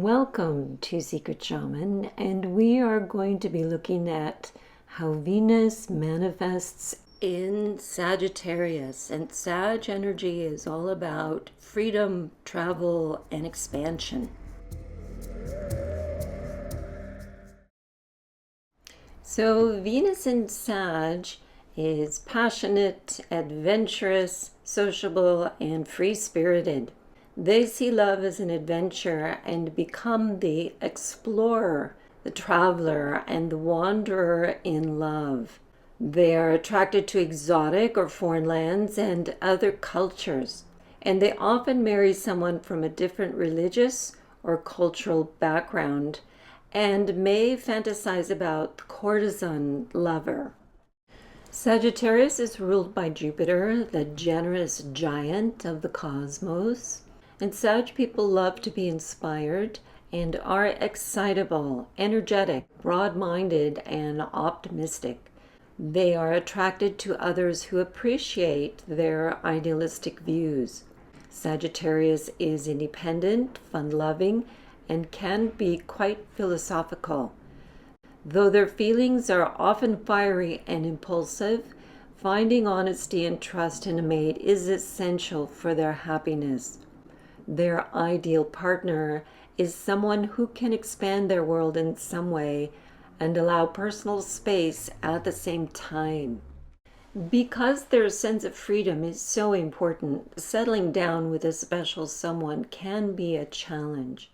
Welcome to Secret Shaman, and we are going to be looking at how Venus manifests in Sagittarius. And Sag energy is all about freedom, travel, and expansion. So Venus in Sag is passionate, adventurous, sociable, and free-spirited. They see love as an adventure and become the explorer, the traveler, and the wanderer in love. They are attracted to exotic or foreign lands and other cultures, and they often marry someone from a different religious or cultural background and may fantasize about the courtesan lover. Sagittarius is ruled by Jupiter, the generous giant of the cosmos. And Sag people love to be inspired and are excitable, energetic, broad-minded, and optimistic. They are attracted to others who appreciate their idealistic views. Sagittarius is independent, fun-loving, and can be quite philosophical. Though their feelings are often fiery and impulsive, finding honesty and trust in a mate is essential for their happiness. Their ideal partner is someone who can expand their world in some way and allow personal space at the same time. Because their sense of freedom is so important, settling down with a special someone can be a challenge.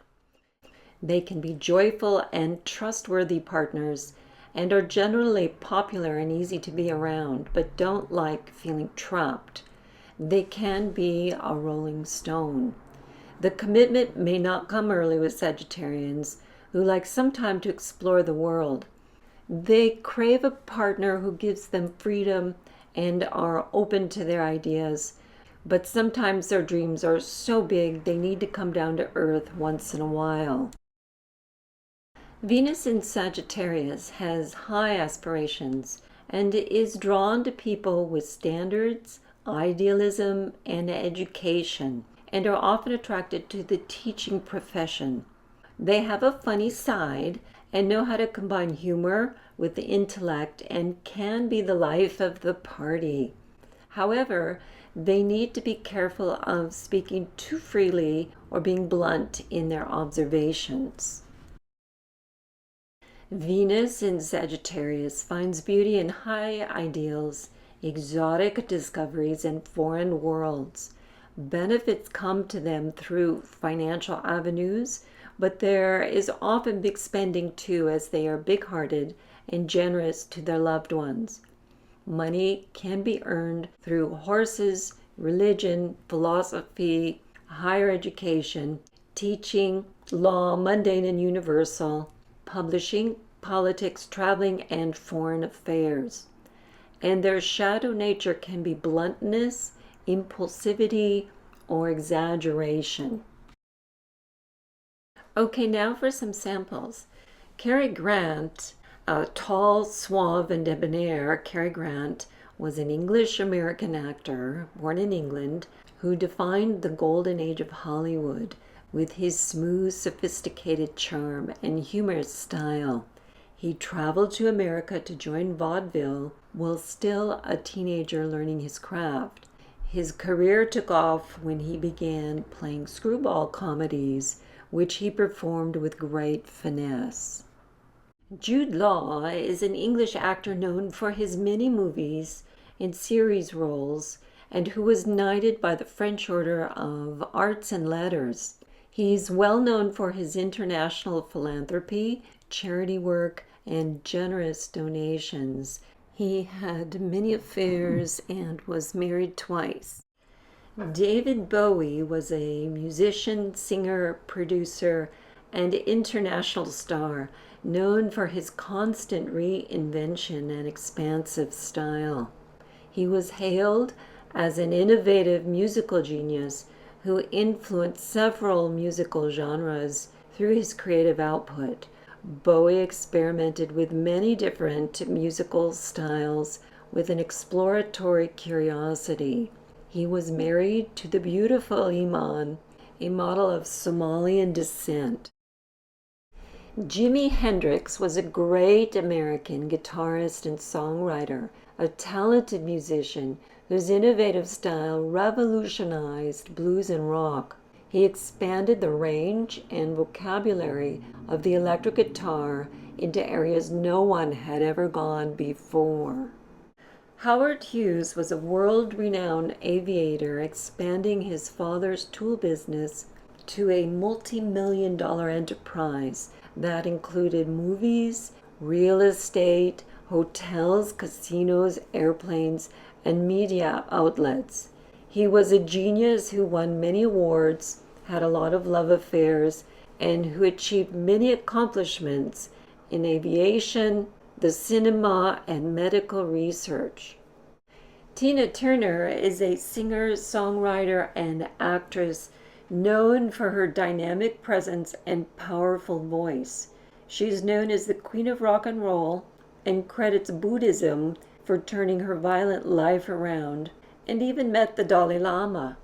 They can be joyful and trustworthy partners and are generally popular and easy to be around, but don't like feeling trapped. They can be a rolling stone. The commitment may not come early with Sagittarians, who like some time to explore the world. They crave a partner who gives them freedom and are open to their ideas, but sometimes their dreams are so big they need to come down to earth once in a while. Venus in Sagittarius has high aspirations and is drawn to people with standards, idealism, and education, and are often attracted to the teaching profession. They have a funny side and know how to combine humor with the intellect and can be the life of the party. However, they need to be careful of speaking too freely or being blunt in their observations. Venus in Sagittarius finds beauty in high ideals, exotic discoveries, and foreign worlds. Benefits come to them through financial avenues, but there is often big spending too, as they are big-hearted and generous to their loved ones. Money can be earned through horses, religion, philosophy, higher education, teaching, law, mundane and universal, publishing, politics, traveling, and foreign affairs. And their shadow nature can be bluntness, impulsivity, or exaggeration. Okay, now for some samples. Cary Grant, a tall, suave, and debonair, Cary Grant was an English-American actor born in England who defined the golden age of Hollywood with his smooth, sophisticated charm and humorous style. He traveled to America to join vaudeville while still a teenager learning his craft. His career took off when he began playing screwball comedies, which he performed with great finesse. Jude Law is an English actor known for his many movies and series roles, and who was knighted by the French Order of Arts and Letters. He's well known for his international philanthropy, charity work, and generous donations. He had many affairs and was married twice. David Bowie was a musician, singer, producer, and international star, known for his constant reinvention and expansive style. He was hailed as an innovative musical genius who influenced several musical genres through his creative output. Bowie experimented with many different musical styles with an exploratory curiosity. He was married to the beautiful Iman, a model of Somalian descent. Jimi Hendrix was a great American guitarist and songwriter, a talented musician whose innovative style revolutionized blues and rock. He expanded the range and vocabulary of the electric guitar into areas no one had ever gone before. Howard Hughes was a world-renowned aviator, expanding his father's tool business to a multi-million-dollar enterprise that included movies, real estate, hotels, casinos, airplanes, and media outlets. He was a genius who won many awards, had a lot of love affairs, and who achieved many accomplishments in aviation, the cinema, and medical research. Tina Turner is a singer, songwriter, and actress known for her dynamic presence and powerful voice. She's known as the Queen of Rock and Roll and credits Buddhism for turning her violent life around, and even met the Dalai Lama.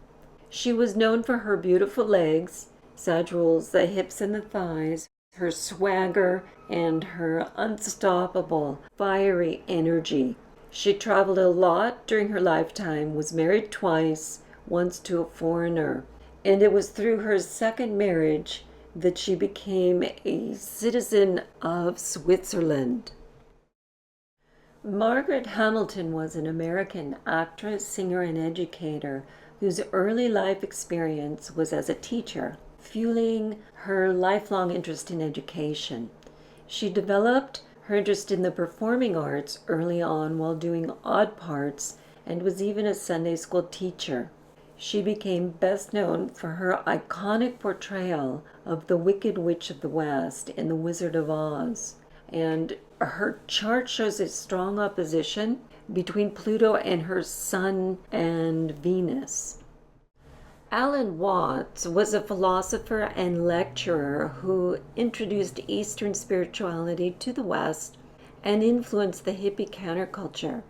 She was known for her beautiful legs, Sag rules the hips and the thighs, her swagger, and her unstoppable, fiery energy. She traveled a lot during her lifetime, was married twice, once to a foreigner, and it was through her second marriage that she became a citizen of Switzerland. Margaret Hamilton was an American actress, singer, and educator whose early life experience was as a teacher, fueling her lifelong interest in education. She developed her interest in the performing arts early on while doing odd parts and was even a Sunday school teacher. She became best known for her iconic portrayal of the Wicked Witch of the West in The Wizard of Oz, and her chart shows a strong opposition between Pluto and her Sun and Venus. Alan Watts was a philosopher and lecturer who introduced Eastern spirituality to the West and influenced the hippie counterculture.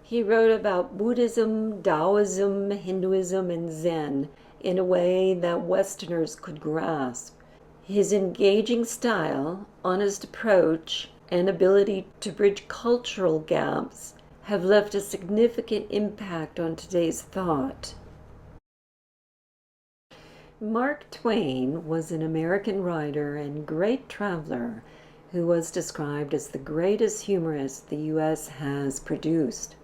He wrote about Buddhism, Taoism, Hinduism, and Zen in a way that Westerners could grasp. His engaging style, honest approach, and ability to bridge cultural gaps have left a significant impact on today's thought. Mark Twain was an American writer and great traveler who was described as the greatest humorist the U.S. has produced.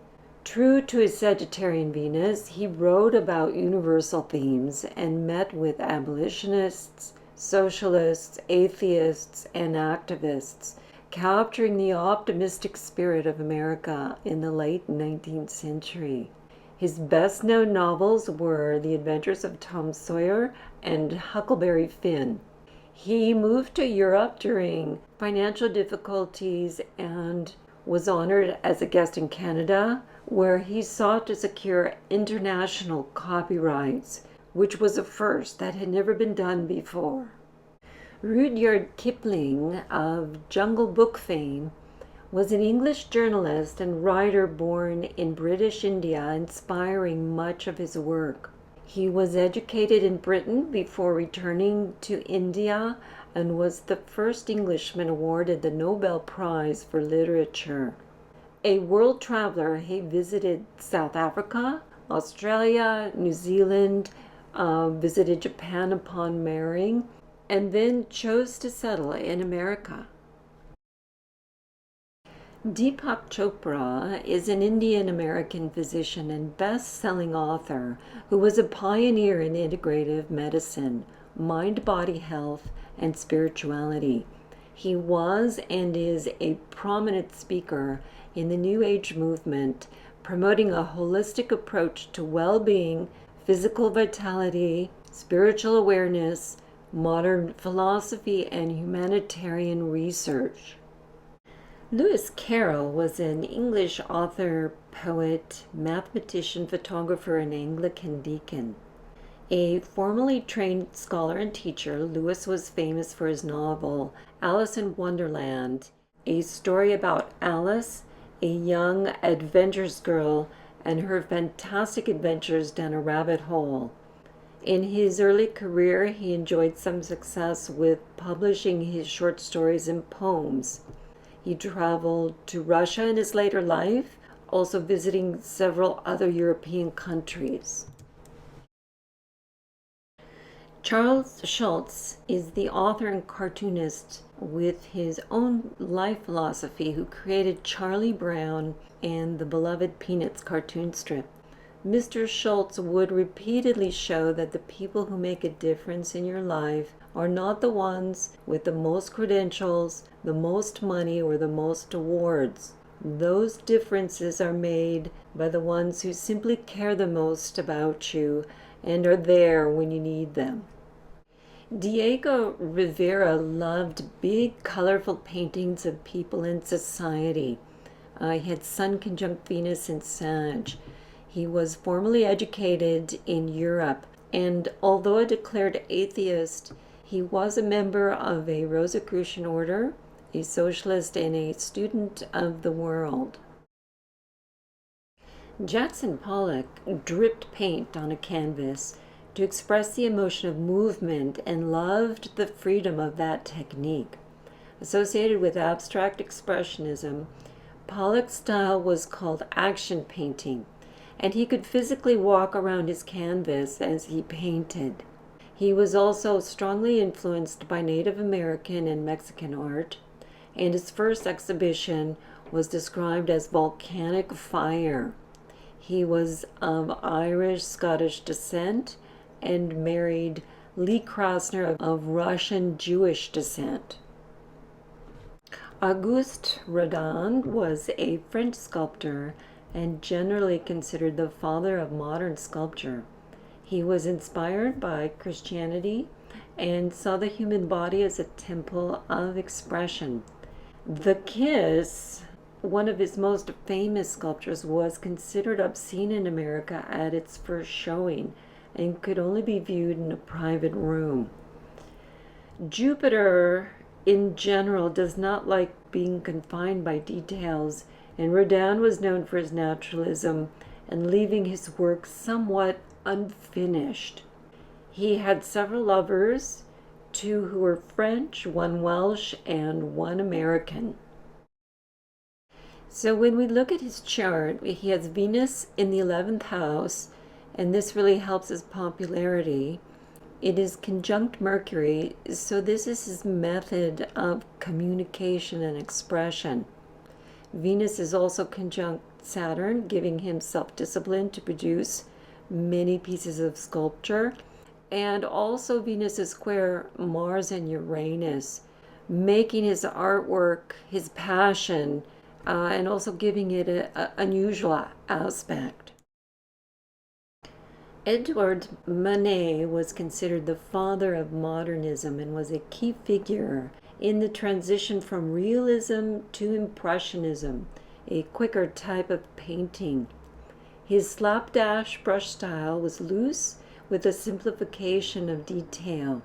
True to his Sagittarian Venus, he wrote about universal themes and met with abolitionists, socialists, atheists, and activists, capturing the optimistic spirit of America in the late 19th century. His best-known novels were The Adventures of Tom Sawyer and Huckleberry Finn. He moved to Europe during financial difficulties and was honored as a guest in Canada, where he sought to secure international copyrights, which was a first that had never been done before. Rudyard Kipling of Jungle Book fame was an English journalist and writer born in British India, inspiring much of his work. He was educated in Britain before returning to India and was the first Englishman awarded the Nobel Prize for Literature. A world traveler, he visited South Africa, Australia, New Zealand, visited Japan upon marrying, and then chose to settle in America. Deepak Chopra is an Indian-American physician and best-selling author who was a pioneer in integrative medicine, mind-body health, and spirituality. He was and is a prominent speaker in the New Age movement, promoting a holistic approach to well-being, physical vitality, spiritual awareness, modern philosophy, and humanitarian research. Lewis Carroll was an English author, poet, mathematician, photographer, and Anglican deacon. A formally trained scholar and teacher, Lewis was famous for his novel Alice in Wonderland, a story about Alice, a young adventurous girl, and her fantastic adventures down a rabbit hole. In his early career, he enjoyed some success with publishing his short stories and poems. He traveled to Russia in his later life, also visiting several other European countries. Charles Schultz is the author and cartoonist with his own life philosophy who created Charlie Brown and the beloved Peanuts cartoon strip. Mr. Schultz would repeatedly show that the people who make a difference in your life are not the ones with the most credentials, the most money, or the most awards. Those differences are made by the ones who simply care the most about you and are there when you need them. Diego Rivera loved big, colorful paintings of people in society. He had Sun conjunct Venus in Sag. He was formally educated in Europe, and although a declared atheist, he was a member of a Rosicrucian order, a socialist, and a student of the world. Jackson Pollack dripped paint on a canvas to express the emotion of movement and loved the freedom of that technique. Associated with abstract expressionism, Pollack's style was called action painting, and he could physically walk around his canvas as he painted. He was also strongly influenced by Native American and Mexican art, and his first exhibition was described as volcanic fire. He was of Irish-Scottish descent and married Lee Krasner of Russian Jewish descent. Auguste Rodin was a French sculptor and generally considered the father of modern sculpture. He was inspired by Christianity and saw the human body as a temple of expression. The Kiss, one of his most famous sculptures, was considered obscene in America at its first showing and could only be viewed in a private room. Jupiter, in general, does not like being confined by details, and Rodin was known for his naturalism and leaving his work somewhat unfinished. He had several lovers, 2 who were French, 1 Welsh, and 1 American. So when we look at his chart, he has Venus in the 11th house, and this really helps his popularity. It is conjunct Mercury, so this is his method of communication and expression. Venus is also conjunct Saturn, giving him self-discipline to produce many pieces of sculpture. And also Venus is square Mars and Uranus, making his artwork his passion, and also giving it an unusual aspect. Edouard Manet was considered the father of modernism and was a key figure in the transition from realism to impressionism, a quicker type of painting. His slapdash brush style was loose with a simplification of detail.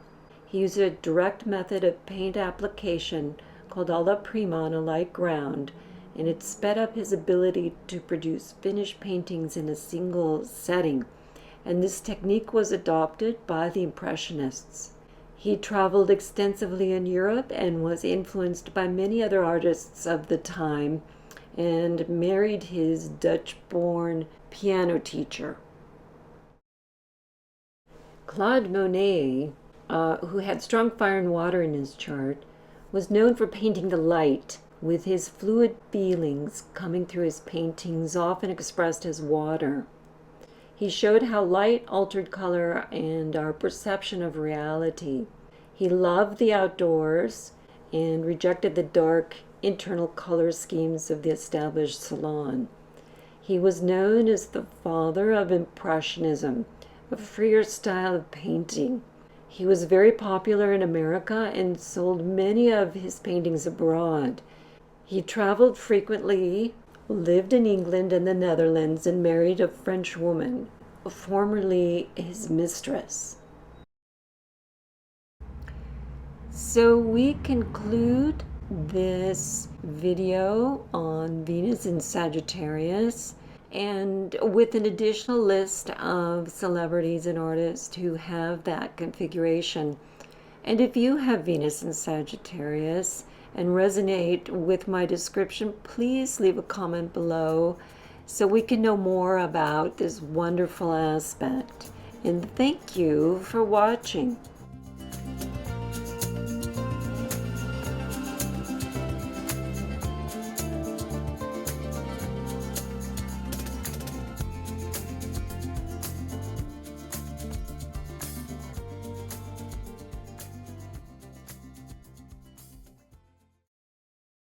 He used a direct method of paint application called Alla Prima on a light ground, and it sped up his ability to produce finished paintings in a single setting, and this technique was adopted by the Impressionists. He traveled extensively in Europe and was influenced by many other artists of the time, and married his Dutch-born piano teacher. Claude Monet, who had strong fire and water in his chart, was known for painting the light, with his fluid feelings coming through his paintings, often expressed as water. He showed how light altered color and our perception of reality. He loved the outdoors and rejected the dark internal color schemes of the established salon. He was known as the father of Impressionism, a freer style of painting. He was very popular in America and sold many of his paintings abroad. He traveled frequently, lived in England and the Netherlands, and married a French woman, formerly his mistress. So we conclude this video on Venus in Sagittarius and with an additional list of celebrities and artists who have that configuration. And if you have Venus in Sagittarius and resonate with my description, please leave a comment below so we can know more about this wonderful aspect. And thank you for watching.